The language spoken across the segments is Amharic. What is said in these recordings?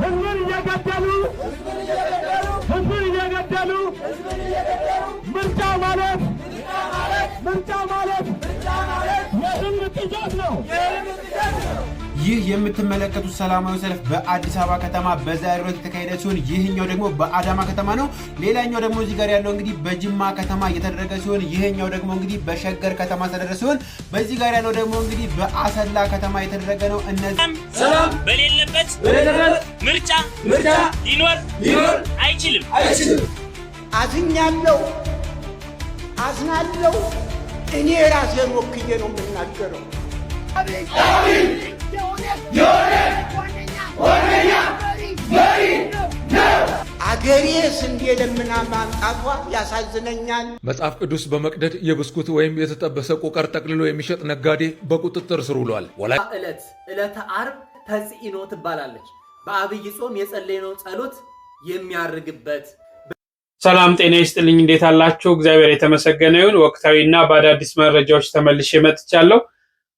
ህዝብን እየገደሉ ምርጫ ማለት የህዝብ ጥያቄ ነው። ይህ የምትመለከቱት ሰላማዊ ሰልፍ በአዲስ አበባ ከተማ በዛሬው ዕለት የተካሄደ ሲሆን ይህኛው ደግሞ በአዳማ ከተማ ነው። ሌላኛው ደግሞ እዚህ ጋር ያለው እንግዲህ በጅማ ከተማ እየተደረገ ሲሆን ይሄኛው ደግሞ እንግዲህ በሸገር ከተማ ተደረገ ሲሆን በዚህ ጋር ያለው ደግሞ እንግዲህ በአሰላ ከተማ የተደረገ ነው። እነዚህ ሰላም በሌለበት ምርጫ ሊኖር አይችልም። አዝናለሁ እኔ ራሴን ወክዬ ነው የምናገረው። አገሬ ስንዴ ለምና ማምጣቷ ያሳዝነኛል። መጽሐፍ ቅዱስ በመቅደድ የብስኩት ወይም የተጠበሰ ቆቀር ጠቅልሎ የሚሸጥ ነጋዴ በቁጥጥር ስር ውሏል። ዕለተ ዓርብ ተጽኢኖ ትባላለች። በአብይ ጾም የጸለይነው ጸሎት የሚያርግበት። ሰላም ጤና ይስጥልኝ። እንዴት አላችሁ? እግዚአብሔር የተመሰገነ ይሁን። ወቅታዊና በአዳዲስ መረጃዎች ተመልሼ መጥቻለሁ።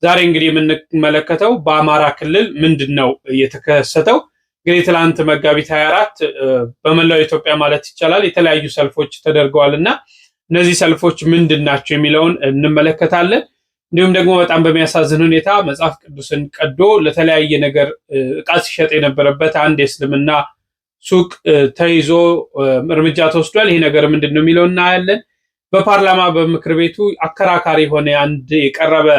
ዛሬ እንግዲህ የምንመለከተው በአማራ ክልል ምንድነው የተከሰተው? እንግዲህ ትላንት መጋቢት 24 በመላው ኢትዮጵያ ማለት ይቻላል የተለያዩ ሰልፎች ተደርገዋልና እነዚህ ሰልፎች ምንድናቸው የሚለውን እንመለከታለን። እንዲሁም ደግሞ በጣም በሚያሳዝን ሁኔታ መጽሐፍ ቅዱስን ቀዶ ለተለያየ ነገር ዕቃ ሲሸጥ የነበረበት አንድ የእስልምና ሱቅ ተይዞ እርምጃ ተወስዷል። ይሄ ነገር ምንድነው የሚለውን እናያለን። በፓርላማ በምክር ቤቱ አከራካሪ ሆነ አንድ የቀረበ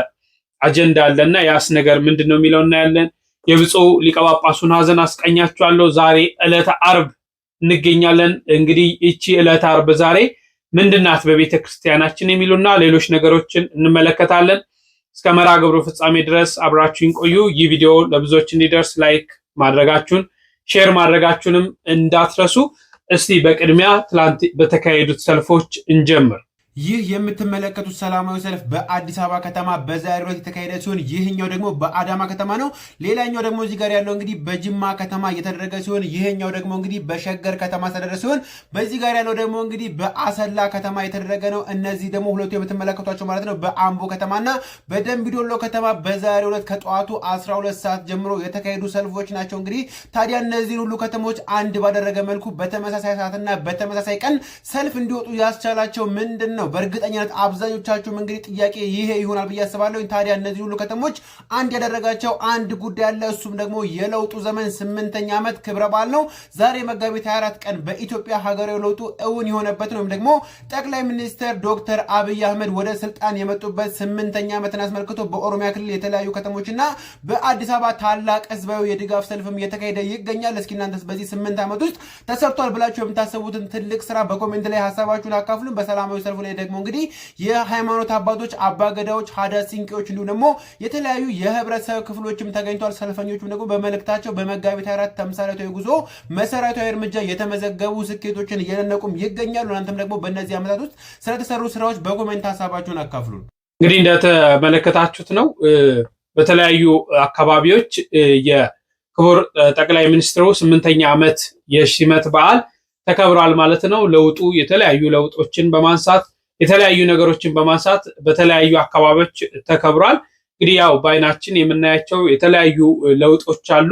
አጀንዳ አለና ያስ ነገር ምንድነው የሚለውን እናያለን። የብፁዕ ሊቀ ጳጳሱን ሐዘን አስቀኛቸዋለሁ። ዛሬ ዕለተ ዓርብ እንገኛለን። እንግዲህ እቺ ዕለተ ዓርብ ዛሬ ምንድናት በቤተ ክርስቲያናችን የሚሉና ሌሎች ነገሮችን እንመለከታለን። እስከ መርሐ ግብሩ ፍጻሜ ድረስ አብራችሁን ቆዩ። ይህ ቪዲዮ ለብዙዎች እንዲደርስ ላይክ ማድረጋችሁን ሼር ማድረጋችሁንም እንዳትረሱ። እስቲ በቅድሚያ ትላንት በተካሄዱት ሰልፎች እንጀምር። ይህ የምትመለከቱት ሰላማዊ ሰልፍ በአዲስ አበባ ከተማ በዛሬው ዕለት የተካሄደ ሲሆን ይህኛው ደግሞ በአዳማ ከተማ ነው። ሌላኛው ደግሞ እዚህ ጋር ያለው እንግዲህ በጅማ ከተማ እየተደረገ ሲሆን ይሄኛው ደግሞ እንግዲህ በሸገር ከተማ ተደረገ ሲሆን በዚህ ጋር ያለው ደግሞ እንግዲህ በአሰላ ከተማ የተደረገ ነው። እነዚህ ደግሞ ሁለቱ የምትመለከቷቸው ማለት ነው በአምቦ ከተማና በደምቢ ዶሎ ከተማ በዛሬው ዕለት ከጠዋቱ 12 ሰዓት ጀምሮ የተካሄዱ ሰልፎች ናቸው። እንግዲህ ታዲያ እነዚህን ሁሉ ከተሞች አንድ ባደረገ መልኩ በተመሳሳይ ሰዓትና በተመሳሳይ ቀን ሰልፍ እንዲወጡ ያስቻላቸው ምንድነው? በእርግጠኛነት አብዛኞቻችሁም እንግዲህ ጥያቄ ይሄ ይሆናል ብዬ አስባለሁ። ታዲያ እነዚህ ሁሉ ከተሞች አንድ ያደረጋቸው አንድ ጉዳይ አለ። እሱም ደግሞ የለውጡ ዘመን 8ኛ ዓመት ክብረ በዓል ነው። ዛሬ መጋቢት 24 ቀን በኢትዮጵያ ሀገራዊ ለውጡ እውን የሆነበት ነው። ወይም ደግሞ ጠቅላይ ሚኒስትር ዶክተር አብይ አህመድ ወደ ስልጣን የመጡበት 8ኛ ዓመትን አስመልክቶ በኦሮሚያ ክልል የተለያዩ ከተሞችና በአዲስ አበባ ታላቅ ህዝባዊ የድጋፍ ሰልፍም እየተካሄደ ይገኛል። እስኪ እናንተስ በዚህ 8 ዓመት ውስጥ ተሰርቷል ብላችሁ የምታስቡትን ትልቅ ስራ በኮሜንት ላይ ሐሳባችሁን አካፍሉን። በሰላማዊ ሰልፉ ላይ ደግሞ እንግዲህ የሃይማኖት አባቶች፣ አባገዳዎች፣ ሀዳ ሲንቄዎች እንዲሁም ደግሞ የተለያዩ የህብረተሰብ ክፍሎችም ተገኝቷል። ሰልፈኞቹም ደግሞ በመልእክታቸው በመጋቢት 24 ተምሳሌታዊ ጉዞ መሰረታዊ እርምጃ የተመዘገቡ ስኬቶችን እየነነቁም ይገኛሉ። እናንተም ደግሞ በእነዚህ ዓመታት ውስጥ ስለተሰሩ ስራዎች በኮሜንት ሐሳባችሁን አካፍሉን። እንግዲህ እንደተመለከታችሁት ነው በተለያዩ አካባቢዎች የክቡር ጠቅላይ ሚኒስትሩ 8ኛ ዓመት የሽመት በዓል ተከብሯል ማለት ነው። ለውጡ የተለያዩ ለውጦችን በማንሳት የተለያዩ ነገሮችን በማንሳት በተለያዩ አካባቢዎች ተከብሯል። እንግዲህ ያው በአይናችን የምናያቸው የተለያዩ ለውጦች አሉ።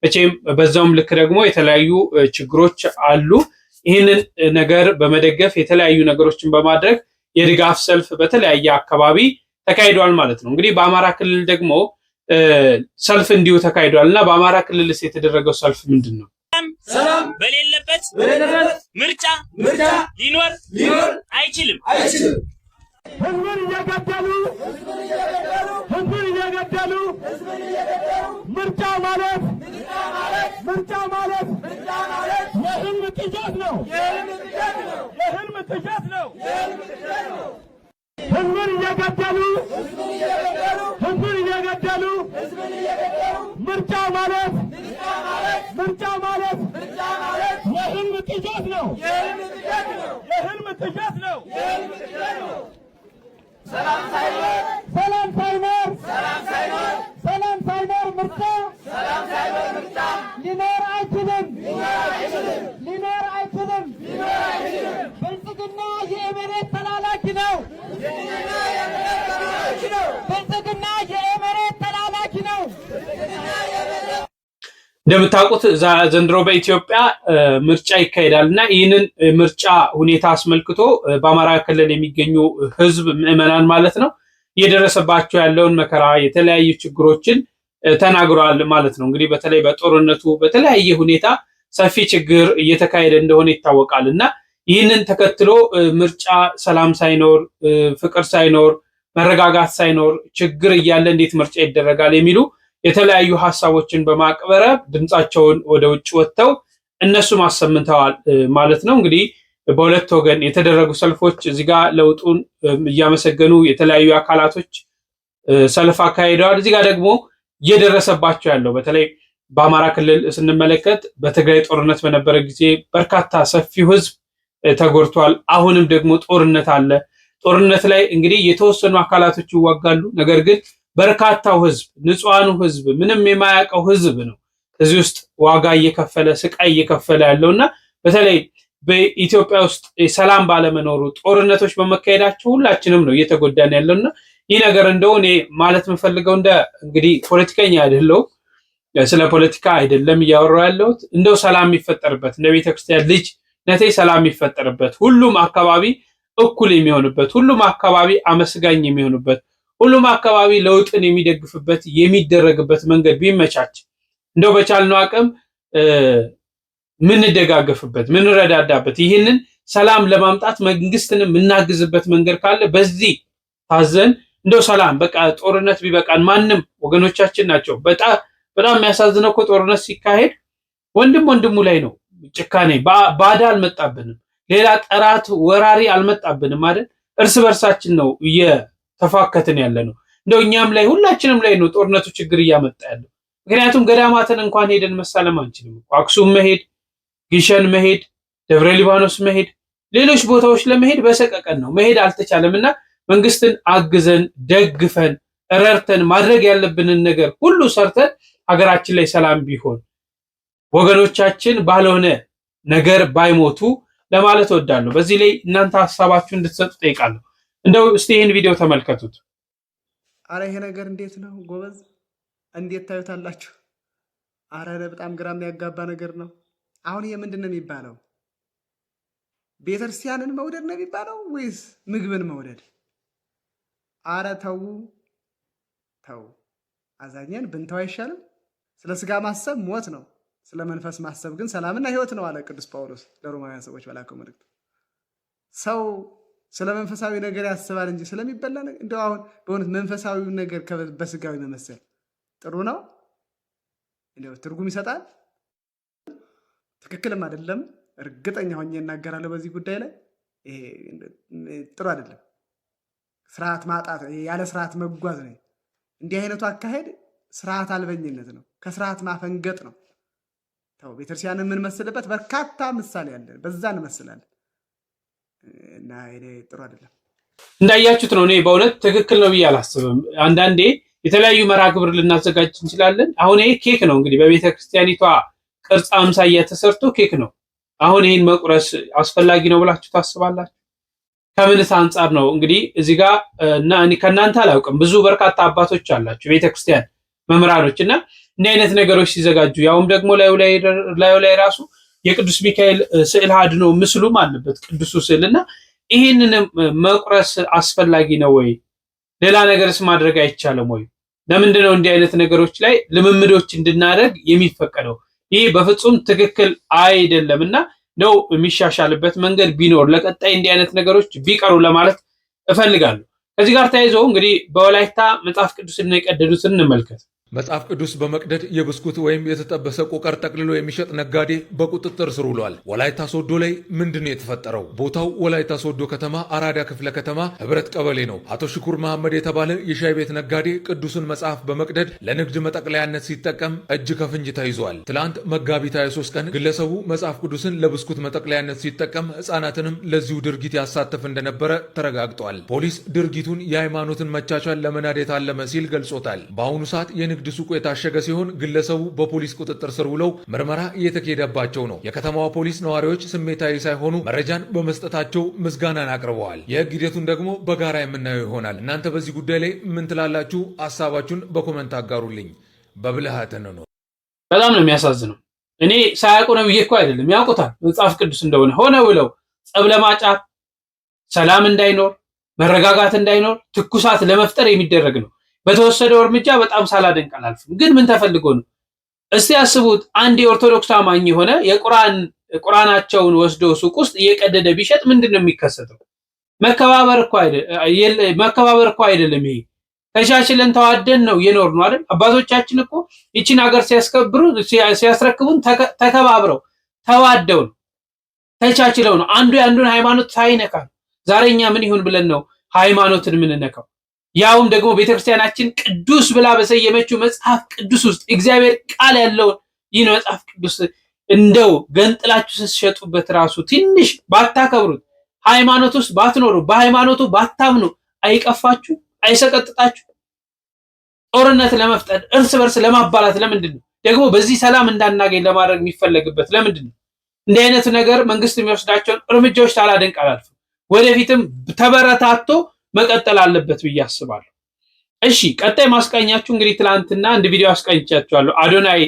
መቼም በዛውም ልክ ደግሞ የተለያዩ ችግሮች አሉ። ይህንን ነገር በመደገፍ የተለያዩ ነገሮችን በማድረግ የድጋፍ ሰልፍ በተለያየ አካባቢ ተካሂዷል ማለት ነው። እንግዲህ በአማራ ክልል ደግሞ ሰልፍ እንዲሁ ተካሂዷልና በአማራ ክልልስ የተደረገው ሰልፍ ምንድን ነው? ሰላም በሌለበት ምርጫ ሊኖር አይችልም። ህዝብን እየገደሉ ምርጫ ማለት የህልም ጥያቄ ነው። ህዝብን እየገደሉ ምርጫ ማለት የህልም ጥያቄ ነው። ሰላም ሳይኖር ምርጫ ሊኖር አይችልም። ብልጽግና የኤሜሬት ተላላኪ ነው። እንደምታውቁት ዘንድሮ በኢትዮጵያ ምርጫ ይካሄዳል እና ይህንን ምርጫ ሁኔታ አስመልክቶ በአማራ ክልል የሚገኙ ህዝብ ምዕመናን ማለት ነው እየደረሰባቸው ያለውን መከራ የተለያዩ ችግሮችን ተናግረዋል ማለት ነው። እንግዲህ በተለይ በጦርነቱ በተለያየ ሁኔታ ሰፊ ችግር እየተካሄደ እንደሆነ ይታወቃል እና ይህንን ተከትሎ ምርጫ ሰላም ሳይኖር ፍቅር ሳይኖር መረጋጋት ሳይኖር ችግር እያለ እንዴት ምርጫ ይደረጋል የሚሉ የተለያዩ ሐሳቦችን በማቅረብ ድምጻቸውን ወደ ውጭ ወጥተው እነሱም አሰምተዋል ማለት ነው። እንግዲህ በሁለት ወገን የተደረጉ ሰልፎች እዚህ ጋር ለውጡን እያመሰገኑ የተለያዩ አካላቶች ሰልፍ አካሂደዋል። እዚህ ጋር ደግሞ እየደረሰባቸው ያለው በተለይ በአማራ ክልል ስንመለከት በትግራይ ጦርነት በነበረ ጊዜ በርካታ ሰፊው ህዝብ ተጎድቷል። አሁንም ደግሞ ጦርነት አለ። ጦርነት ላይ እንግዲህ የተወሰኑ አካላቶች ይዋጋሉ። ነገር ግን በርካታው ህዝብ ንጹሃኑ ህዝብ ምንም የማያውቀው ህዝብ ነው እዚህ ውስጥ ዋጋ እየከፈለ ስቃይ እየከፈለ ያለውና በተለይ በኢትዮጵያ ውስጥ ሰላም ባለመኖሩ ጦርነቶች በመካሄዳቸው ሁላችንም ነው እየተጎዳን ያለውና ይህ ነገር እንደው እኔ ማለት የምፈልገው እንግዲህ ፖለቲከኛ አይደለው ስለ ፖለቲካ አይደለም እያወራው ያለሁት እንደው ሰላም የሚፈጠርበት እንደ ቤተክርስቲያን ልጅ ነቴ ሰላም የሚፈጠርበት ሁሉም አካባቢ እኩል የሚሆንበት ሁሉም አካባቢ አመስጋኝ የሚሆንበት ሁሉም አካባቢ ለውጥን የሚደግፍበት የሚደረግበት መንገድ ቢመቻች እንደው በቻልነው አቅም ምን እንደጋገፍበት ምን ረዳዳበት ይህንን ሰላም ለማምጣት መንግስትንም እናግዝበት መንገድ ካለ በዚህ ታዘን እንደው ሰላም በቃ ጦርነት ቢበቃን ማንም ወገኖቻችን ናቸው። በጣም የሚያሳዝነው እኮ ጦርነት ሲካሄድ ወንድሙ ላይ ነው ጭካኔ። ባዳ አልመጣብንም፣ ሌላ ጠራት ወራሪ አልመጣብንም አይደል? እርስ በርሳችን ነው እየተፋከትን ያለ ነው። እንደው እኛም ላይ ሁላችንም ላይ ነው ጦርነቱ ችግር እያመጣ ያለው። ምክንያቱም ገዳማትን እንኳን ሄደን መሳለም አንችልም። አክሱም መሄድ፣ ግሸን መሄድ፣ ደብረ ሊባኖስ መሄድ፣ ሌሎች ቦታዎች ለመሄድ በሰቀቀን ነው መሄድ አልተቻለምና መንግስትን አግዘን ደግፈን ረርተን ማድረግ ያለብንን ነገር ሁሉ ሰርተን ሀገራችን ላይ ሰላም ቢሆን ወገኖቻችን ባልሆነ ነገር ባይሞቱ ለማለት እወዳለሁ። በዚህ ላይ እናንተ ሐሳባችሁን እንድትሰጡ ጠይቃለሁ። እንደው እስቲ ይህን ቪዲዮ ተመልከቱት። አረ ይሄ ነገር እንዴት ነው ጎበዝ? እንዴት ታዩታላችሁ? አረ በጣም ግራ የሚያጋባ ነገር ነው። አሁን ይሄ ምንድን ነው የሚባለው? ቤተክርስቲያንን መውደድ ነው የሚባለው ወይስ ምግብን መውደድ? አረ ተው አዛኘን ብንተው አይሻልም? ስለ ስጋ ማሰብ ሞት ነው፣ ስለ መንፈስ ማሰብ ግን ሰላምና ሕይወት ነው አለ ቅዱስ ጳውሎስ ለሮማውያን ሰዎች በላከው መልእክት። ሰው ስለ መንፈሳዊ ነገር ያስባል እንጂ ስለሚበላ ነገር እንደው አሁን በእውነት መንፈሳዊ ነገር በስጋዊ መመሰል ጥሩ ነው? እንደው ትርጉም ይሰጣል? ትክክልም አይደለም። እርግጠኛ ሆኜ እናገራለሁ በዚህ ጉዳይ ላይ ይሄ ጥሩ አይደለም። ስርዓት ማጣት፣ ያለ ስርዓት መጓዝ ነው። እንዲህ አይነቱ አካሄድ ስርዓት አልበኝነት ነው፣ ከስርዓት ማፈንገጥ ነው። ተው ቤተክርስቲያንን የምንመስልበት በርካታ ምሳሌ አለ፣ በዛ እንመስላለን እና ይሄ ጥሩ አይደለም። እንዳያችሁት ነው። እኔ በእውነት ትክክል ነው ብዬ አላስብም። አንዳንዴ የተለያዩ መርሃ ግብር ልናዘጋጅ እንችላለን። አሁን ይሄ ኬክ ነው እንግዲህ በቤተክርስቲያኒቷ ቅርጽ አምሳያ ተሰርቶ ኬክ ነው። አሁን ይሄን መቁረስ አስፈላጊ ነው ብላችሁ ታስባላችሁ? ከምንስ አንጻር ነው እንግዲህ እዚህ ጋር እና እኔ ከናንተ አላውቅም ብዙ በርካታ አባቶች አላችሁ ቤተክርስቲያን መምህራኖች እና እንዲህ አይነት ነገሮች ሲዘጋጁ ያውም ደግሞ ላዩ ላይ ራሱ የቅዱስ ሚካኤል ስዕል አድኖ ምስሉም አለበት ቅዱሱ ስዕልና ይህንን መቁረስ አስፈላጊ ነው ወይ? ሌላ ነገርስ ማድረግ አይቻልም ወይ? ለምንድን ነው እንዲህ አይነት ነገሮች ላይ ልምምዶች እንድናደርግ የሚፈቀደው? ይህ በፍጹም ትክክል አይደለምና ነው የሚሻሻልበት መንገድ ቢኖር ለቀጣይ እንዲህ አይነት ነገሮች ቢቀሩ ለማለት እፈልጋለሁ። ከዚህ ጋር ተያይዞ እንግዲህ በወላይታ መጽሐፍ ቅዱስን የቀደዱትን እንመልከት። መጽሐፍ ቅዱስ በመቅደድ የብስኩት ወይም የተጠበሰ ቆቀር ጠቅልሎ የሚሸጥ ነጋዴ በቁጥጥር ስር ውሏል። ወላይታ ሶዶ ላይ ምንድን ነው የተፈጠረው? ቦታው ወላይታ ሶዶ ከተማ አራዳ ክፍለ ከተማ ህብረት ቀበሌ ነው። አቶ ሽኩር መሐመድ የተባለ የሻይ ቤት ነጋዴ ቅዱስን መጽሐፍ በመቅደድ ለንግድ መጠቅለያነት ሲጠቀም እጅ ከፍንጅ ተይዟል። ትላንት መጋቢት 23 ቀን ግለሰቡ መጽሐፍ ቅዱስን ለብስኩት መጠቅለያነት ሲጠቀም ህፃናትንም ለዚሁ ድርጊት ያሳተፍ እንደነበረ ተረጋግጧል። ፖሊስ ድርጊቱን የሃይማኖትን መቻቻል ለመናድ የታለመ ሲል ገልጾታል። በአሁኑ ሰዓት ንግድ ሱቁ የታሸገ ሲሆን ግለሰቡ በፖሊስ ቁጥጥር ስር ውለው ምርመራ እየተካሄደባቸው ነው። የከተማዋ ፖሊስ ነዋሪዎች ስሜታዊ ሳይሆኑ መረጃን በመስጠታቸው ምስጋናን አቅርበዋል። የህግ ሂደቱን ደግሞ በጋራ የምናየው ይሆናል። እናንተ በዚህ ጉዳይ ላይ ምን ትላላችሁ? ሀሳባችሁን በኮመንት አጋሩልኝ። በብልሃት ነው በጣም ነው የሚያሳዝነው። እኔ ሳያውቁ ነው ብዬ እኮ አይደለም፣ ያውቁታል መጽሐፍ ቅዱስ እንደሆነ ሆነ ብለው ጸብ ለማጫት፣ ሰላም እንዳይኖር፣ መረጋጋት እንዳይኖር፣ ትኩሳት ለመፍጠር የሚደረግ ነው። በተወሰደው እርምጃ በጣም ሳላደንቅ አላልፍም። ግን ምን ተፈልጎ ነው? እስቲ ያስቡት። አንድ የኦርቶዶክስ አማኝ የሆነ ቁርአናቸውን ወስዶ ሱቅ ውስጥ እየቀደደ ቢሸጥ ምንድን ነው የሚከሰተው? መከባበር እኮ አይደለም ይሄ። ተቻችለን ተዋደን ነው የኖር ነው አይደል? አባቶቻችን እኮ ይቺን ሀገር ሲያስረክቡን ተከባብረው ተዋደው ነው ተቻችለው ነው። አንዱ የአንዱን ሃይማኖት ሳይነካ። ዛሬ እኛ ምን ይሁን ብለን ነው ሃይማኖትን የምንነካው? ያውም ደግሞ ቤተክርስቲያናችን ቅዱስ ብላ በሰየመችው መጽሐፍ ቅዱስ ውስጥ እግዚአብሔር ቃል ያለውን ይህን መጽሐፍ ቅዱስ እንደው ገንጥላችሁ ስትሸጡበት ራሱ ትንሽ ባታከብሩት፣ ሃይማኖት ውስጥ ባትኖሩ፣ በሃይማኖቱ ባታምኑ አይቀፋችሁ? አይሰቀጥጣችሁ? ጦርነት ለመፍጠር እርስ በርስ ለማባላት ለምንድን ነው? ደግሞ በዚህ ሰላም እንዳናገኝ ለማድረግ የሚፈለግበት ለምንድን ነው? እንዲህ አይነት ነገር መንግስት የሚወስዳቸውን እርምጃዎች ሳላደንቅ አላልፍም። ወደፊትም ተበረታቶ መቀጠል አለበት ብዬ አስባለሁ። እሺ ቀጣይ ማስቃኛችሁ እንግዲህ ትላንትና አንድ ቪዲዮ አስቃኝቻችኋለሁ። አዶናይ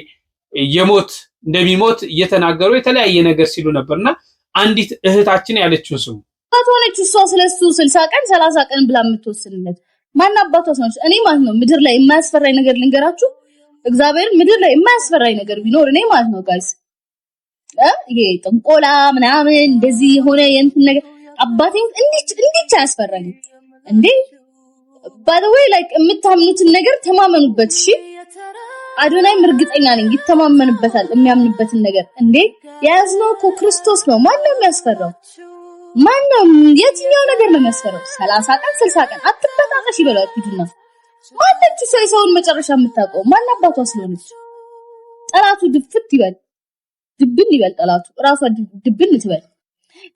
እንደሚሞት እየተናገሩ የተለያየ ነገር ሲሉ ነበርና አንዲት እህታችን ያለችውን ስሙ። ሆነች እሷ ስለሱ 60 ቀን 30 ቀን ብላ የምትወስንለት ማን አባቷስ ነው? እኔ ማለት ነው ምድር ላይ የማያስፈራኝ ነገር ልንገራችሁ። እግዚአብሔር ምድር ላይ የማያስፈራኝ ነገር ቢኖር እኔ ማለት ነው ጋይስ ይሄ ጥንቆላ ምናምን እንደዚህ የሆነ የእንትን ነገር አባቴ እንዲች አያስፈራኝ እንዴ። by the way like የምታምኑትን ነገር ተማመኑበት። እሺ አዶናይም እርግጠኛ ነኝ ይተማመንበታል የሚያምንበትን ነገር። እንዴ ያዝነው እኮ ክርስቶስ ነው። ማን ነው የሚያስፈራው? ማን ነው? የትኛው ነገር ነው የሚያስፈራው? 30 ቀን 60 ቀን አትበጣጣሽ ይበሏት ሂዱና። ማንነች ሰውን መጨረሻ የምታውቀው ማን አባቷ ስለሆነች? ጠላቱ ድፍት ይበል ድብን ይበል ጠላቱ ራሷ ድብን ትበል።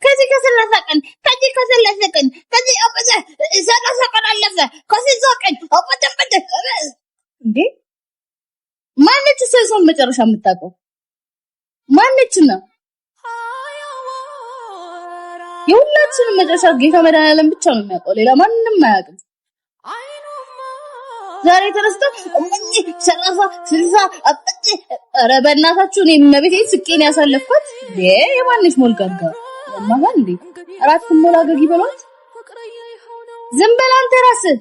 ከዚህ ከ30 ቀን ከዚህ አበዛ 30 ቀን አለፈ ከዚህ ቀን አበደ እንዴ ማንነች ሰውን መጨረሻ የምታውቀው? ማንነችና የሁላችንም መጨረሻ ጌታ መድኃኒዓለም ብቻ ነው የሚያውቀው፣ ሌላ ማንንም አያውቅም። ዛሬ ተነስቶ 30 አጥቂ ኧረ በእናታችሁ እኔ መቤቴ ስቄን ያሳለፍኳት የማንሽ ሞልጋጋ ማማን እንዴ አራት ሞላጋጊ በሏት። ዝም በል አንተ ራስህ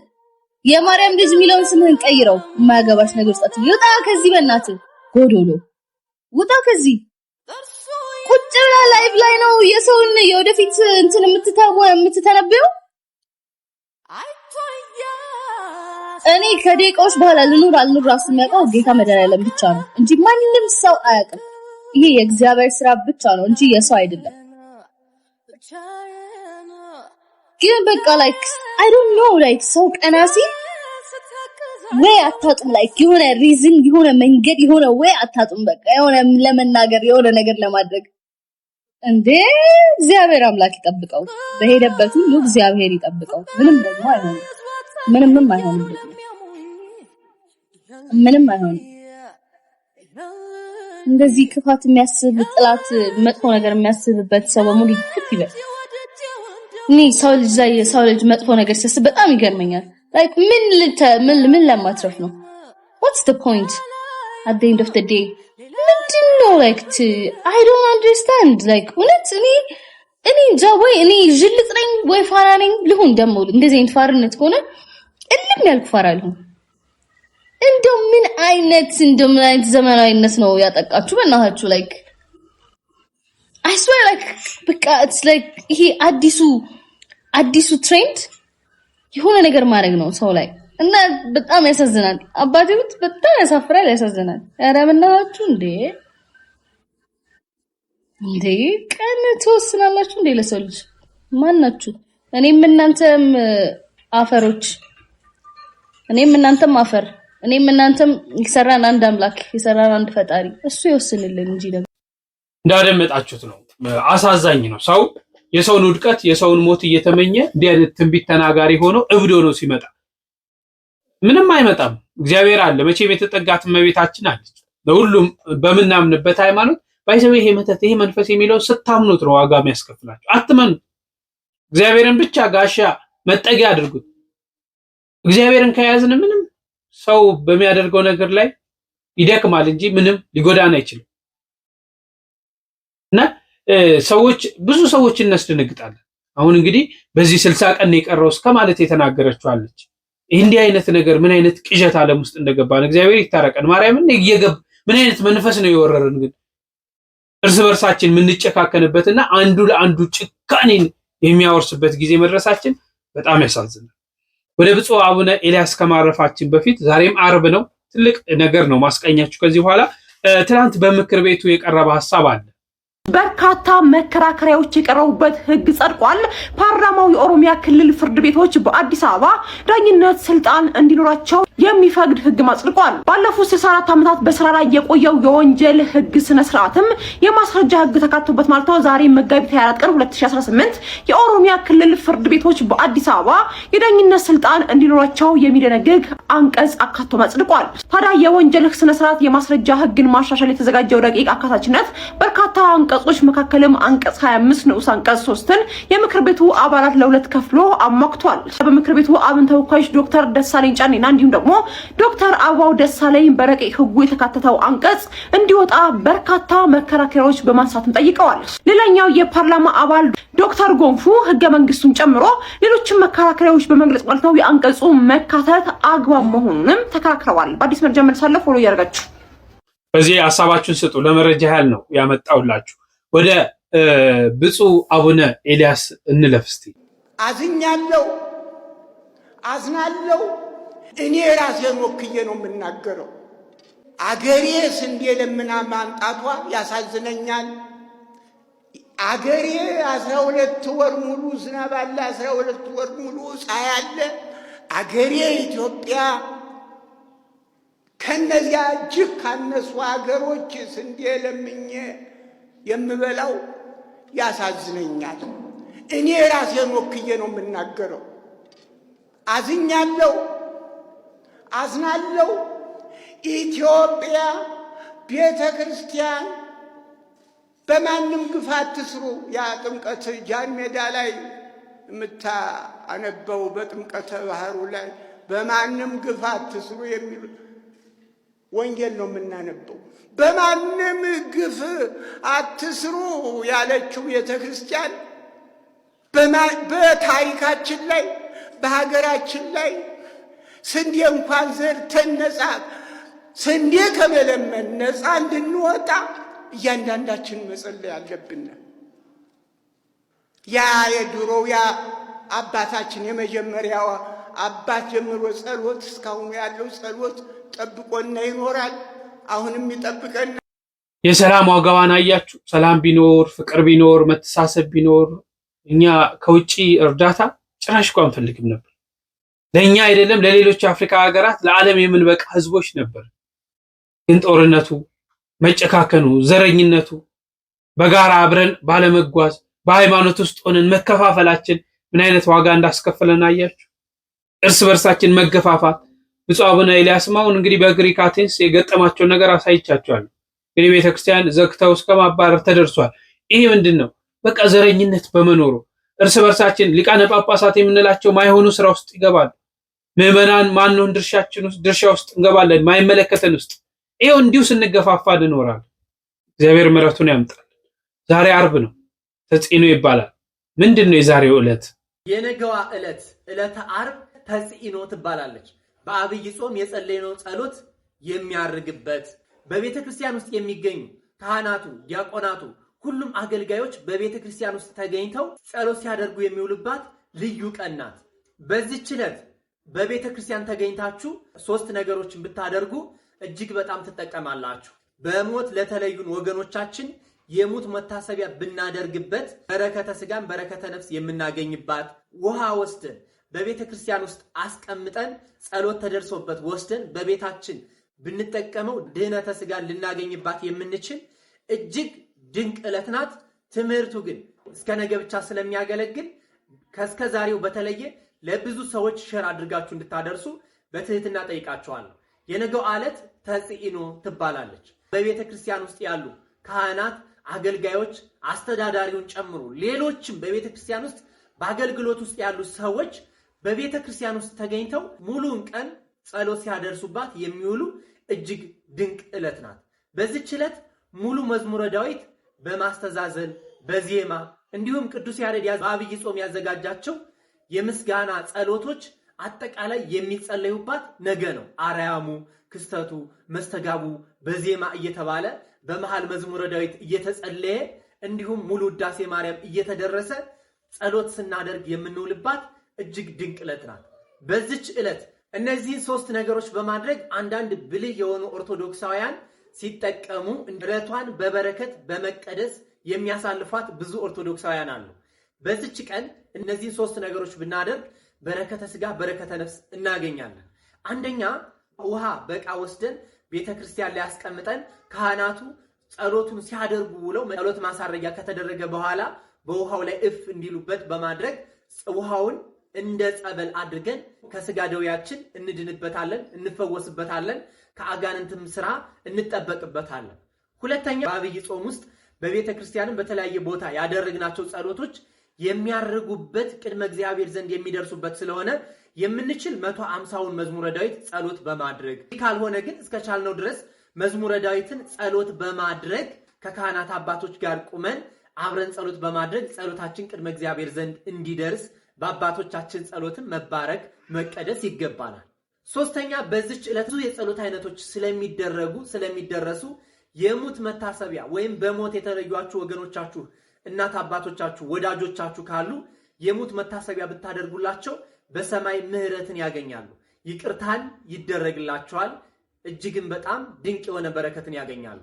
የማርያም ልጅ ሚለውን ስምህን ቀይረው። የማያገባሽ ነገር ውስጥ ይውጣ ከዚህ በእናትህ ጎዶሎ ውጣ ከዚህ። ቁጭ ብላ ላይቭ ላይ ነው የሰውን የወደፊት እንትን የምትተነበየው። እኔ ከደቂቃዎች በኋላ ልኑር ራሱ የሚያውቀው ጌታ መድኃኒዓለም ብቻ ነው እንጂ ማንንም ሰው አያውቅም። ይሄ የእግዚአብሔር ስራ ብቻ ነው እንጂ የሰው አይደለም። ግን በቃ ላይክ I don't know like ሰው ቀናሲ ወይ አታጡም ላይክ የሆነ ሪዝን የሆነ መንገድ የሆነ ወይ አታጡም በቃ የሆነ ለመናገር የሆነ ነገር ለማድረግ እንዴ እግዚአብሔር አምላክ ይጠብቀው። በሄደበት ሁሉ እግዚአብሔር ይጠብቀው። ምንም ደግሞ አይሆንም። ምንም አይሆንም። ምንም አይሆንም። እንደዚህ ክፋት የሚያስብ ጥላት መጥፎ ነገር የሚያስብበት ሰው በሙሉ ይክት ይበል። እኔ ሰው ልጅ መጥፎ ነገር ሲያስብ በጣም ይገርመኛል። like ምን ለማትረፍ ነው? what's the point at the end of the day? ምንድነው like I don't understand like እውነት እኔ እንጃ ወይ እኔ ጅልጥ ነኝ ወይ ፋራ ነኝ ልሁን። ደግሞ እንደዚህ አይነት ፋርነት ከሆነ እልም ያልኩ ፋራ ልሁን። እንደው ምን አይነት ዘመናዊነት ነው ያጠቃችሁ በእናታችሁ? like I swear like በቃ it's like ይሄ አዲሱ ትሬንድ የሆነ ነገር ማድረግ ነው ሰው ላይ እና በጣም ያሳዝናል። አባቴውት በጣም ያሳፍራል፣ ያሳዝናል። ኧረ በእናታችሁ እንዴ ቀን ተወስናላችሁ እንዴ ለሰው ልጅ ማናችሁ? እኔም እናንተም አፈሮች፣ እኔም እናንተም አፈር፣ እኔም እናንተም ይሰራን አንድ አምላክ፣ ይሰራን አንድ ፈጣሪ፣ እሱ ይወስንልን እንጂ ደግሞ እንዳደመጣችሁት ነው። አሳዛኝ ነው። ሰው የሰውን ውድቀት የሰውን ሞት እየተመኘ እንዲህ አይነት ትንቢት ተናጋሪ ሆኖ እብዶ ነው ሲመጣ ምንም አይመጣም። እግዚአብሔር አለ። መቼም የተጠጋት እመቤታችን አለች። ለሁሉም በምናምንበት ሃይማኖት ባይዘው ይሄ መተት ይሄ መንፈስ የሚለው ስታምኑት ነው ዋጋ የሚያስከፍላችሁ። አትመኑ። እግዚአብሔርን ብቻ ጋሻ መጠጊያ አድርጉት። እግዚአብሔርን ከያዝን ምንም ሰው በሚያደርገው ነገር ላይ ይደክማል እንጂ ምንም ሊጎዳን አይችልም። እና ሰዎች ብዙ ሰዎች እናስደነግጣለን። አሁን እንግዲህ በዚህ 60 ቀን የቀረው እስከ ማለት የተናገረችው አለች። እንዲህ አይነት ነገር ምን አይነት ቅዠት ዓለም ውስጥ እንደገባን እግዚአብሔር ይታረቀን። ማርያምን ምን አይነት መንፈስ ነው የወረረን ግን እርስ በርሳችን የምንጨካከንበትና አንዱ ለአንዱ ጭካኔን የሚያወርስበት ጊዜ መድረሳችን በጣም ያሳዝናል። ወደ ብፁዕ አቡነ ኤልያስ ከማረፋችን በፊት ዛሬም አርብ ነው። ትልቅ ነገር ነው ማስቀኛችሁ። ከዚህ በኋላ ትናንት በምክር ቤቱ የቀረበ ሐሳብ አለ። በርካታ መከራከሪያዎች የቀረቡበት ህግ ጸድቋል። ፓርላማው የኦሮሚያ ክልል ፍርድ ቤቶች በአዲስ አበባ ዳኝነት ስልጣን እንዲኖራቸው የሚፈቅድ ህግ አጽድቋል። ባለፉት 64 ዓመታት በስራ ላይ የቆየው የወንጀል ህግ ስነ ስርዓትም የማስረጃ ህግ ተካቶበት ማለት ነው። ዛሬ መጋቢት 24 ቀን 2018 የኦሮሚያ ክልል ፍርድ ቤቶች በአዲስ አበባ የዳኝነት ስልጣን እንዲኖራቸው የሚደነግግ አንቀጽ አካቶ አጽድቋል። ታዲያ የወንጀል ህግ ስነ ስርዓት የማስረጃ ህግን ማሻሻል የተዘጋጀው ረቂቅ አካታችነት በርካታ አንቀጾች መካከልም አንቀጽ 25 ንዑስ አንቀጽ 3ን የምክር ቤቱ አባላት ለሁለት ከፍሎ አሟክቷል። በምክር ቤቱ አብን ተወካዮች ዶክተር ደሳለኝ ጫኔና እንዲሁም ደግሞ ዶክተር አበባው ደሳለኝ በረቂቅ ህጉ የተካተተው አንቀጽ እንዲወጣ በርካታ መከራከሪያዎች በማንሳትም ጠይቀዋል። ሌላኛው የፓርላማ አባል ዶክተር ጎንፉ ህገ መንግስቱን ጨምሮ ሌሎችም መከራከሪያዎች በመግለጽ ማለት ነው የአንቀጹ መካተት አግባብ መሆኑንም ተከራክረዋል። በአዲስ መረጃ መልሳለሁ። ፎሎ ያርጋችሁ። በዚህ ሐሳባችሁን ስጡ። ለመረጃ ያህል ነው ያመጣውላችሁ። ወደ ብፁዕ አቡነ ኤልያስ እንለፍ እስቲ። አዝኛለሁ፣ አዝናለሁ። እኔ ራሴን ወክዬ ነው የምናገረው። አገሬ ስንዴ ለምና ማምጣቷ ያሳዝነኛል። አገሬ 12 ወር ሙሉ ዝናብ አለ፣ 12 ወር ሙሉ ፀሐይ አለ። አገሬ ኢትዮጵያ ከነዚያ እጅግ ካነሱ ሀገሮች ስንዴ ለምኜ የምበላው ያሳዝነኛል። እኔ ራሴን ወክዬ ነው የምናገረው። አዝኛለሁ፣ አዝናለሁ። ኢትዮጵያ ቤተ ክርስቲያን በማንም ግፍ አትስሩ። ያ ጥምቀት ጃን ሜዳ ላይ የምታነበው በጥምቀተ ባህሩ ላይ በማንም ግፍ አትስሩ የሚሉ ወንጌል ነው የምናነበው። በማንም ግፍ አትስሩ ያለችው ቤተ ክርስቲያን በታሪካችን ላይ በሀገራችን ላይ ስንዴ እንኳን ዘርተን ስንዴ ከመለመን ነፃ እንድንወጣ እያንዳንዳችን መጸለይ አለብን። ያ የድሮው ያ አባታችን የመጀመሪያው አባት ጀምሮ ጸሎት እስካሁኑ ያለው ጸሎት ጠብቆና ይኖራል። አሁንም ይጠብቀና። የሰላም ዋጋዋን አያችሁ። ሰላም ቢኖር ፍቅር ቢኖር መተሳሰብ ቢኖር እኛ ከውጪ እርዳታ ጭራሽ እንኳን አንፈልግም ነበር። ለኛ አይደለም ለሌሎች አፍሪካ ሀገራት ለዓለም የምንበቃ ህዝቦች ነበር። ግን ጦርነቱ፣ መጨካከኑ፣ ዘረኝነቱ፣ በጋራ አብረን ባለመጓዝ በሃይማኖት ውስጥ ሆነን መከፋፈላችን ምን አይነት ዋጋ እንዳስከፈለን አያችሁ። እርስ በርሳችን መገፋፋት። ብፁዕ አቡነ ኤልያስም አሁን እንግዲህ በግሪክ አቴንስ የገጠማቸው ነገር አሳይቻቸዋለሁ። እንግዲህ ቤተክርስቲያን ዘግተው እስከ ማባረር ተደርሷል። ይሄ ምንድነው? በቃ ዘረኝነት በመኖሩ እርስ በርሳችን ሊቃነ ጳጳሳት የምንላቸው ማይሆኑ ስራ ውስጥ ይገባሉ። ምዕመናን ማንሆን ድርሻ ውስጥ እንገባለን፣ ማይመለከተን ውስጥ። ይሄው እንዲሁ ስንገፋፋ እንኖራለን። እግዚአብሔር ምሕረቱን ያምጣል። ዛሬ አርብ ነው፣ ተጽዕኖ ይባላል። ምንድነው የዛሬው ዕለት? የነገዋ ዕለት ዕለተ አርብ ተጽዕኖ ትባላለች። በአብይ ጾም የጸለይነው ጸሎት የሚያርግበት በቤተ ክርስቲያን ውስጥ የሚገኙ ካህናቱ፣ ዲያቆናቱ፣ ሁሉም አገልጋዮች በቤተ ክርስቲያን ውስጥ ተገኝተው ጸሎት ሲያደርጉ የሚውሉባት ልዩ ቀን ናት። በዚህች ዕለት በቤተ ክርስቲያን ተገኝታችሁ 3 ነገሮችን ብታደርጉ እጅግ በጣም ትጠቀማላችሁ። በሞት ለተለዩን ወገኖቻችን የሙት መታሰቢያ ብናደርግበት በረከተ ስጋን በረከተ ነፍስ የምናገኝባት፣ ውሃ ወስደን በቤተ ክርስቲያን ውስጥ አስቀምጠን ጸሎት ተደርሶበት ወስደን በቤታችን ብንጠቀመው ድህነተ ስጋን ልናገኝባት የምንችል እጅግ ድንቅ ዕለት ናት። ትምህርቱ ግን እስከ ነገ ብቻ ስለሚያገለግል ከእስከ ዛሬው በተለየ ለብዙ ሰዎች ሼር አድርጋችሁ እንድታደርሱ በትህትና ጠይቃችኋለሁ። የነገው ዕለት ተጽዕኖ ትባላለች። በቤተ ክርስቲያን ውስጥ ያሉ ካህናት፣ አገልጋዮች፣ አስተዳዳሪውን ጨምሮ ሌሎችም በቤተ ክርስቲያን ውስጥ በአገልግሎት ውስጥ ያሉ ሰዎች በቤተ ክርስቲያን ውስጥ ተገኝተው ሙሉን ቀን ጸሎት ሲያደርሱባት የሚውሉ እጅግ ድንቅ ዕለት ናት። በዚህች ዕለት ሙሉ መዝሙረ ዳዊት በማስተዛዘል በዜማ እንዲሁም ቅዱስ ያሬድ በአብይ ጾም ያዘጋጃቸው የምስጋና ጸሎቶች አጠቃላይ የሚጸለዩባት ነገ ነው። አርያሙ፣ ክስተቱ፣ መስተጋቡ በዜማ እየተባለ በመሃል መዝሙረ ዳዊት እየተጸለየ እንዲሁም ሙሉ ውዳሴ ማርያም እየተደረሰ ጸሎት ስናደርግ የምንውልባት እጅግ ድንቅ ዕለት ናት። በዚች ዕለት እነዚህን ሶስት ነገሮች በማድረግ አንዳንድ ብልህ የሆኑ ኦርቶዶክሳውያን ሲጠቀሙ ዕለቷን በበረከት በመቀደስ የሚያሳልፏት ብዙ ኦርቶዶክሳውያን አሉ። በዚች ቀን እነዚህን ሶስት ነገሮች ብናደርግ በረከተ ስጋ በረከተ ነፍስ እናገኛለን። አንደኛ ውሃ በዕቃ ወስደን ቤተክርስቲያን ላይ አስቀምጠን ካህናቱ ጸሎቱን ሲያደርጉ ውለው ጸሎት ማሳረጊያ ከተደረገ በኋላ በውሃው ላይ እፍ እንዲሉበት በማድረግ ውሃውን እንደ ጸበል አድርገን ከስጋ ደዌያችን እንድንበታለን፣ እንፈወስበታለን፣ ከአጋንንትም ስራ እንጠበቅበታለን። ሁለተኛ በአብይ ጾም ውስጥ በቤተክርስቲያንም በተለያየ ቦታ ያደረግናቸው ጸሎቶች የሚያርጉበት ቅድመ እግዚአብሔር ዘንድ የሚደርሱበት ስለሆነ የምንችል 150ውን መዝሙረ ዳዊት ጸሎት በማድረግ ካልሆነ ግን እስከቻልነው ድረስ መዝሙረ ዳዊትን ጸሎት በማድረግ ከካህናት አባቶች ጋር ቁመን አብረን ጸሎት በማድረግ ጸሎታችን ቅድመ እግዚአብሔር ዘንድ እንዲደርስ በአባቶቻችን ጸሎትን መባረክ መቀደስ ይገባናል። ሶስተኛ በዚች ዕለት ብዙ የጸሎት አይነቶች ስለሚደረሱ የሙት መታሰቢያ ወይም በሞት የተለዩአችሁ ወገኖቻችሁ፣ እናት አባቶቻችሁ፣ ወዳጆቻችሁ ካሉ የሙት መታሰቢያ ብታደርጉላቸው በሰማይ ምሕረትን ያገኛሉ፣ ይቅርታን ይደረግላቸዋል፣ እጅግም በጣም ድንቅ የሆነ በረከትን ያገኛሉ።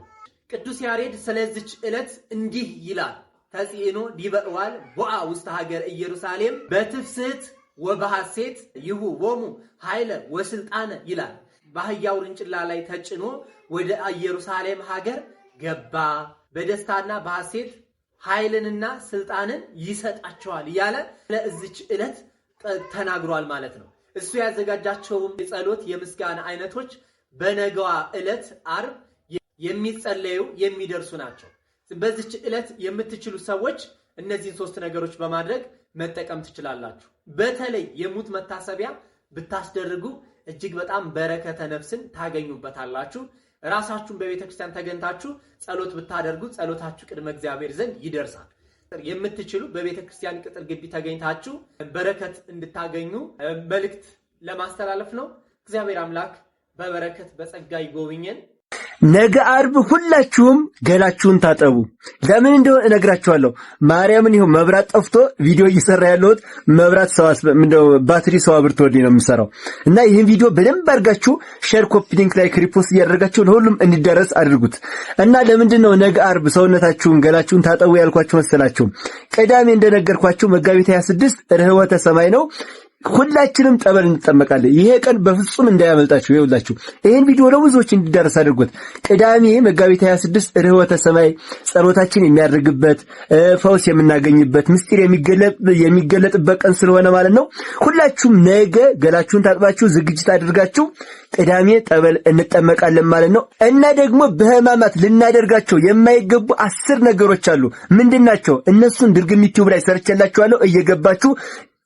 ቅዱስ ያሬድ ስለዚች ዕለት እንዲህ ይላል። ተጽዕኖ ዲበዋል ቦአ ውስተ ሀገር ኢየሩሳሌም በትፍስሕት ወበሐሴት ይሁቦሙ ኃይለ ወስልጣነ ይላል። በአህያው ውርንጭላ ላይ ተጭኖ ወደ ኢየሩሳሌም ሀገር ገባ፣ በደስታና በሐሴት ኃይልንና ስልጣንን ይሰጣቸዋል እያለ ለዚች ዕለት ተናግሯል ማለት ነው። እሱ ያዘጋጃቸውም የጸሎት የምስጋና አይነቶች በነገዋ ዕለት ዓርብ የሚጸለዩ የሚደርሱ ናቸው። በዚች ዕለት የምትችሉ ሰዎች እነዚህን ሶስት ነገሮች በማድረግ መጠቀም ትችላላችሁ። በተለይ የሙት መታሰቢያ ብታስደርጉ እጅግ በጣም በረከተ ነፍስን ታገኙበታላችሁ። ራሳችሁን በቤተክርስቲያን ተገኝታችሁ ጸሎት ብታደርጉ ጸሎታችሁ ቅድመ እግዚአብሔር ዘንድ ይደርሳል። የምትችሉ በቤተክርስቲያን ቅጥር ግቢ ተገኝታችሁ በረከት እንድታገኙ መልእክት ለማስተላለፍ ነው። እግዚአብሔር አምላክ በበረከት በጸጋ ይጎብኘን። ነገ ዓርብ ሁላችሁም ገላችሁን ታጠቡ። ለምን እንደሆነ እነግራችኋለሁ። ማርያምን ይሄው መብራት ጠፍቶ ቪዲዮ እየሰራ ያለሁት መብራት ባትሪ ሰው አብርቶልኝ ነው የምሰራው እና ይህን ቪዲዮ በደንብ አድርጋችሁ ሼር፣ ኮፒ ሊንክ ላይ ሪፖስት እያደረጋችሁ ለሁሉም እንዲደረስ አድርጉት እና ለምንድን ነው ነገ ዓርብ ሰውነታችሁን ገላችሁን ታጠቡ ያልኳችሁ መሰላችሁ? ቅዳሜ እንደነገርኳችሁ መጋቢት 26 ርኅወተ ሰማይ ነው። ሁላችንም ጠበል እንጠመቃለን። ይሄ ቀን በፍጹም እንዳያመልጣችሁ። ይኸውላችሁ ይሄን ቪዲዮ ለብዙዎች እንዲደርስ አድርጉት። ቅዳሜ መጋቢት 26 ርኅወተ ሰማይ ጸሎታችን የሚያደርግበት ፈውስ የምናገኝበት ምስጢር የሚገለጥበት ቀን ስለሆነ ማለት ነው። ሁላችሁም ነገ ገላችሁን ታጥባችሁ ዝግጅት አድርጋችሁ ቅዳሜ ጠበል እንጠመቃለን ማለት ነው እና ደግሞ በህማማት ልናደርጋቸው የማይገቡ 10 ነገሮች አሉ። ምንድናቸው? እነሱን ድርግም ዩቲዩብ ላይ ሰርችላችኋለሁ። እየገባችሁ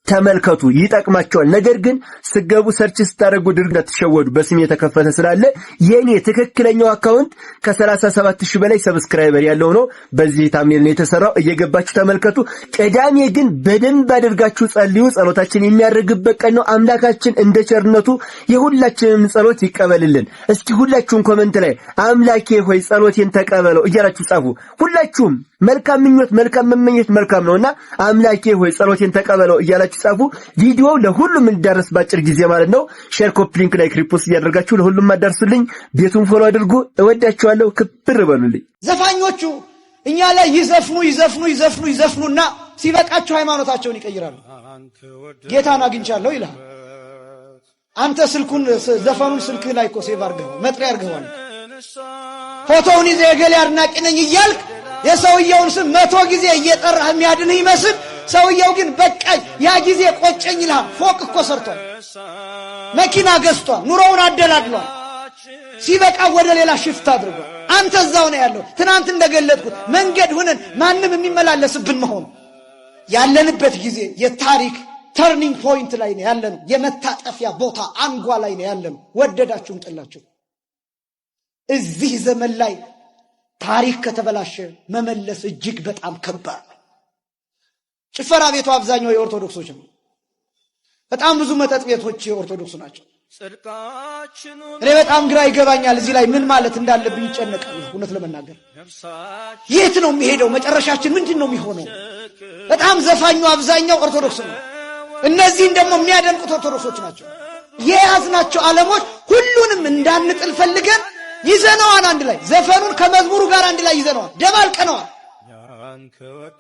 ተመልከቱ፣ ይጠቅማቸዋል። ነገር ግን ስገቡ ሰርች ስታደርጉ ድርግ እንዳትሸወዱ። በስም የተከፈተ ስላለ የኔ ትክክለኛው አካውንት ከ37000 በላይ ሰብስክራይበር ያለው ነው። በዚህ ታምኔል ነው የተሰራው። እየገባችሁ ተመልከቱ። ቅዳሜ ግን በደንብ አድርጋችሁ ጸልዩ። ጸሎታችን የሚያደርግበት ቀን ነው። አምላካችን እንደ ቸርነቱ የሁላችንም ጸሎት ይቀበልልን። እስኪ ሁላችሁም ኮሜንት ላይ አምላኬ ሆይ ጸሎቴን ተቀበለው እያላችሁ ጻፉ። ሁላችሁም መልካም ምኞት መልካም መመኘት መልካም ነውና አምላኬ ሆይ ጸሎቴን ተቀበለው እያላችሁ ጻፉ። ቪዲዮው ለሁሉም እንዲደርስ ባጭር ጊዜ ማለት ነው ሼር፣ ኮፒ ሊንክ ላይ ሪፖስት እያደረጋችሁ ለሁሉም አዳርሱልኝ። ቤቱን ፎሎ አድርጉ። እወዳችኋለሁ። ክብር በሉልኝ። ዘፋኞቹ እኛ ላይ ይዘፍኑና ሲበቃቸው ሃይማኖታቸውን ይቀይራሉ። ጌታን አግኝቻለሁ ይላል። አንተ ዘፈኑን ስልክ ላይ እኮ ሴቭ አድርገው መጥሪያ አድርገዋል። ፎቶውን ይዘህ የገሌ አድናቂ ነኝ እያልክ የሰውየውን ስም 100 ጊዜ እየጠራህ የሚያድንህ ይመስል ሰውየው ግን በቃኝ ያ ጊዜ ቆጨኝ ይልሃል። ፎቅ እኮ ሰርቷል፣ መኪና ገዝቷል፣ ኑሮውን አደላድሏል። ሲበቃ ወደ ሌላ ሽፍት አድርጓል። አንተ እዛው ነው ያለው። ትናንት እንደገለጥኩት መንገድ ሆነን ማንም የሚመላለስብን መሆኑ ያለንበት ጊዜ የታሪክ ተርኒንግ ፖይንት ላይ ነው ያለነው። የመታጠፊያ ቦታ አንጓ ላይ ነው ያለነው። ወደዳችሁም ጠላችሁ እዚህ ዘመን ላይ ታሪክ ከተበላሸ መመለስ እጅግ በጣም ከባድ ነው። ጭፈራ ቤቱ አብዛኛው የኦርቶዶክሶች ነው። በጣም ብዙ መጠጥ ቤቶች የኦርቶዶክስ ናቸው። እኔ በጣም ግራ ይገባኛል። እዚህ ላይ ምን ማለት እንዳለብኝ ይጨነቃል። እውነት ለመናገር የት ነው የሚሄደው? መጨረሻችን ምንድን ነው የሚሆነው? በጣም ዘፋኙ አብዛኛው ኦርቶዶክስ ነው። እነዚህን ደግሞ የሚያደምቁት ኦርቶዶክሶች ናቸው። የያዝናቸው ዓለሞች ሁሉንም እንዳንጥል ፈልገን ይዘነዋል። አንድ ላይ ዘፈኑን ከመዝሙሩ ጋር አንድ ላይ ይዘነዋል፣ ደባልቀነዋል።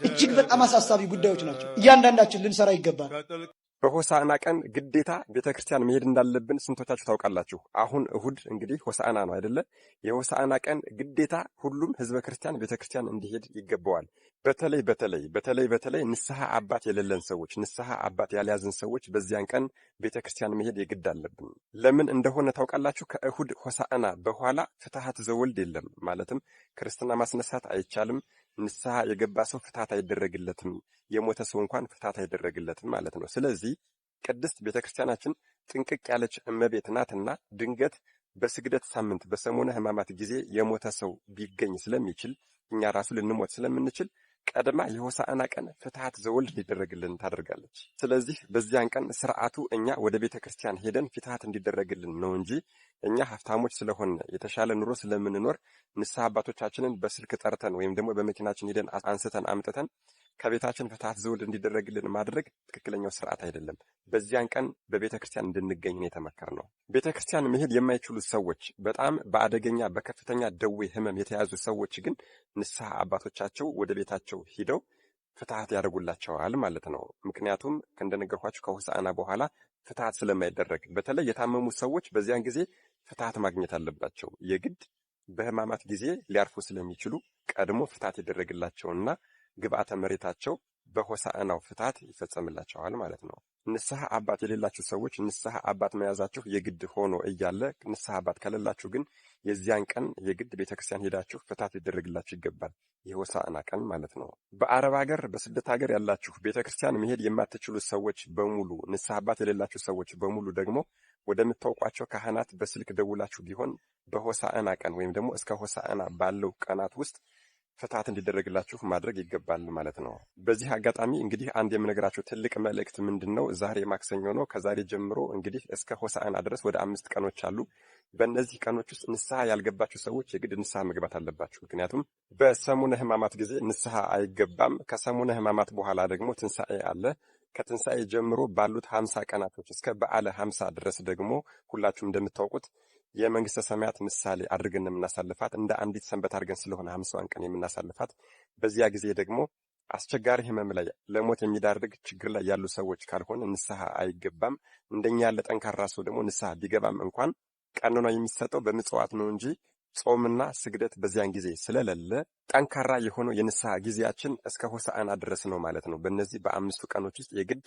እጅግ በጣም አሳሳቢ ጉዳዮች ናቸው። እያንዳንዳችን ልንሰራ ይገባል። በሆሳዕና ቀን ግዴታ ቤተክርስቲያን መሄድ እንዳለብን ስንቶቻችሁ ታውቃላችሁ? አሁን እሁድ እንግዲህ ሆሳዕና ነው አይደለ? የሆሳዕና ቀን ግዴታ ሁሉም ህዝበ ክርስቲያን ቤተክርስቲያን እንዲሄድ ይገባዋል። በተለይ ንስሐ አባት የሌለን ሰዎች፣ ንስሐ አባት ያልያዝን ሰዎች በዚያን ቀን ቤተክርስቲያን መሄድ የግድ አለብን። ለምን እንደሆነ ታውቃላችሁ? ከእሁድ ሆሳዕና በኋላ ፍትሐት ዘወልድ የለም። ማለትም ክርስትና ማስነሳት አይቻልም። ንስሐ የገባ ሰው ፍትሐት አይደረግለትም። የሞተ ሰው እንኳን ፍትሐት አይደረግለትም ማለት ነው። ስለዚህ ቅድስት ቤተክርስቲያናችን ጥንቅቅ ያለች እመቤት ናትና ድንገት በስግደት ሳምንት በሰሙነ ሕማማት ጊዜ የሞተ ሰው ቢገኝ ስለሚችል እኛ ራሱ ልንሞት ስለምንችል ቀድማ የሆሳዕና ቀን ፍትሐት ዘወልድ እንዲደረግልን ታደርጋለች። ስለዚህ በዚያን ቀን ስርዓቱ እኛ ወደ ቤተክርስቲያን ሄደን ፍትሐት እንዲደረግልን ነው እንጂ እኛ ሀብታሞች ስለሆነ የተሻለ ኑሮ ስለምንኖር ንስሐ አባቶቻችንን በስልክ ጠርተን ወይም ደግሞ በመኪናችን ሄደን አንስተን አምጥተን ከቤታችን ፍትሐት ዘወልድ እንዲደረግልን ማድረግ ትክክለኛው ስርዓት አይደለም። በዚያን ቀን በቤተክርስቲያን እንድንገኝ ነው የተመከርነው። ቤተክርስቲያን መሄድ የማይችሉ ሰዎች፣ በጣም በአደገኛ በከፍተኛ ደዌ ህመም የተያዙ ሰዎች ግን ንስሐ አባቶቻቸው ወደ ቤታቸው ሂደው ፍትሐት ያደርጉላቸዋል ማለት ነው። ምክንያቱም እንደነገርኳችሁ ከሆሳዕና በኋላ ፍትሐት ስለማይደረግ በተለይ የታመሙ ሰዎች በዚያን ጊዜ ፍትሐት ማግኘት አለባቸው። የግድ በህማማት ጊዜ ሊያርፉ ስለሚችሉ ቀድሞ ፍትሐት ይደረግላቸውና ግብአተ መሬታቸው በሆሳዕናው ፍትሐት ይፈጸምላቸዋል ማለት ነው። ንስሐ አባት የሌላችሁ ሰዎች ንስሐ አባት መያዛችሁ የግድ ሆኖ እያለ ንስሐ አባት ከሌላችሁ ግን የዚያን ቀን የግድ ቤተክርስቲያን ሄዳችሁ ፍትሐት ሊደረግላችሁ ይገባል። የሆሳዕና ቀን ማለት ነው። በአረብ ሀገር በስደት ሀገር ያላችሁ ቤተክርስቲያን መሄድ የማትችሉ ሰዎች በሙሉ ንስሐ አባት የሌላችሁ ሰዎች በሙሉ ደግሞ ወደምታውቋቸው ካህናት በስልክ ደውላችሁ ቢሆን በሆሳዕና ቀን ወይም ደግሞ እስከ ሆሳዕና ባለው ቀናት ውስጥ ፍትሐት እንዲደረግላችሁ ማድረግ ይገባል ማለት ነው። በዚህ አጋጣሚ እንግዲህ አንድ የምነግራችሁ ትልቅ መልእክት ምንድነው? ዛሬ ማክሰኞ ነው። ከዛሬ ጀምሮ እንግዲህ እስከ ሆሳዕና ድረስ ወደ 5 ቀኖች አሉ። በእነዚህ ቀኖች ውስጥ ንስሐ ያልገባችሁ ሰዎች የግድ ንስሐ መግባት አለባችሁ። ምክንያቱም በሰሙነ ሕማማት ጊዜ ንስሐ አይገባም። ከሰሙነ ሕማማት በኋላ ደግሞ ትንሣኤ አለ። ከትንሣኤ ጀምሮ ባሉት 50 ቀናቶች እስከ በዓለ 50 ድረስ ደግሞ ሁላችሁም እንደምታውቁት የመንግስተ ሰማያት ምሳሌ አድርገን የምናሳልፋት እንደ አንዲት ሰንበት አድርገን ስለሆነ 50 ቀን የምናሳልፋት። በዚያ ጊዜ ደግሞ አስቸጋሪ ህመም ላይ ለሞት የሚዳርግ ችግር ላይ ያሉ ሰዎች ካልሆነ ንስሐ አይገባም። እንደኛ ያለ ጠንካራ ሰው ደግሞ ንስሐ ቢገባም እንኳን ቀኖና የሚሰጠው በምጽዋት ነው እንጂ ጾምና ስግደት በዚያን ጊዜ ስለሌለ ጠንካራ የሆነው የንስሐ ጊዜያችን እስከ ሆሳዕና ድረስ ነው ማለት ነው። በእነዚህ በ5 ቀኖች ውስጥ የግድ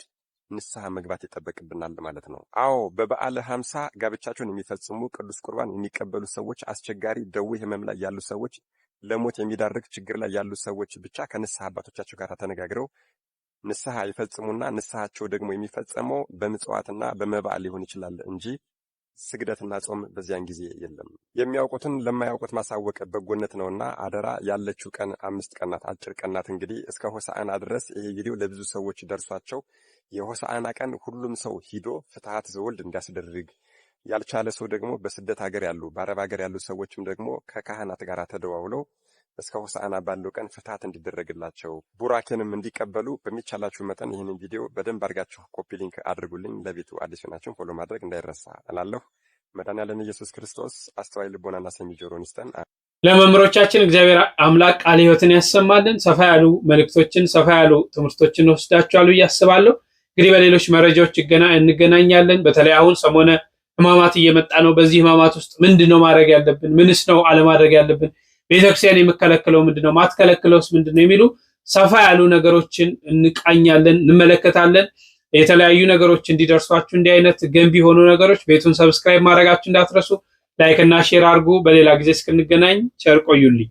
ንስሐ መግባት ይጠበቅብናል ማለት ነው። አዎ በበዓለ 50 ጋብቻቸውን የሚፈጽሙ ቅዱስ ቁርባን የሚቀበሉ ሰዎች፣ አስቸጋሪ ደዌ ህመም ላይ ያሉ ሰዎች፣ ለሞት የሚዳርግ ችግር ላይ ያሉ ሰዎች ብቻ ከንስሐ አባቶቻቸው ጋር ተነጋግረው ንስሐ ይፈጽሙና ንስሐቸው ደግሞ የሚፈጸመው በምጽዋትና በመባዕ ሊሆን ይችላል እንጂ ስግደትና ጾም በዚያን ጊዜ የለም። የሚያውቁትን ለማያውቁት ማሳወቅ በጎነት ነውና አደራ ያለችው ቀን 5 ቀናት አጭር ቀናት እንግዲህ እስከ ሆሳዕና ድረስ ይሄ ቪዲዮ ለብዙ ሰዎች ደርሷቸው የሆሳዕና ቀን ሁሉም ሰው ሂዶ ፍትሐት ዘወልድ እንዲያስደርግ፣ ያልቻለ ሰው ደግሞ በስደት ሀገር ያሉ በአረብ ሀገር ያሉ ሰዎችም ደግሞ ከካህናት ጋር ተደዋውለው እስከ ሆሳዕና ባለው ቀን ፍትሐት እንዲደረግላቸው ቡራኬንም እንዲቀበሉ በሚቻላችሁ መጠን ይህንን ቪዲዮ በደንብ አድርጋችሁ ኮፒ ሊንክ አድርጉልኝ። ለቤቱ አዲስ ናችሁ ፎሎ ማድረግ እንዳይረሳ እላለሁ። መድኃኔዓለም ኢየሱስ ክርስቶስ አስተዋይ ልቦናና ሰሚ ጆሮን ይስጠን። ለመምህሮቻችን እግዚአብሔር አምላክ ቃለ ሕይወትን ያሰማልን። ሰፋ ያሉ መልእክቶችን ሰፋ ያሉ ትምህርቶችን ወስዳችኋል ብዬ አስባለሁ። እንግዲህ በሌሎች መረጃዎች እንገናኛለን። በተለይ አሁን ሰሞነ ሕማማት እየመጣ ነው። በዚህ ሕማማት ውስጥ ምንድነው ማድረግ ያለብን? ምንስ ነው አለማድረግ ያለብን? ቤተክርስቲያን የምከለክለው ምንድነው? ማትከለክለውስ ምንድነው? የሚሉ ሰፋ ያሉ ነገሮችን እንቃኛለን፣ እንመለከታለን። የተለያዩ ነገሮች እንዲደርሷችሁ እንዲህ አይነት ገንቢ የሆኑ ነገሮች ቤቱን ሰብስክራይብ ማድረጋችሁ እንዳትረሱ። ላይክ እና ሼር አድርጉ። በሌላ ጊዜ እስክንገናኝ ቸር ቆዩልኝ።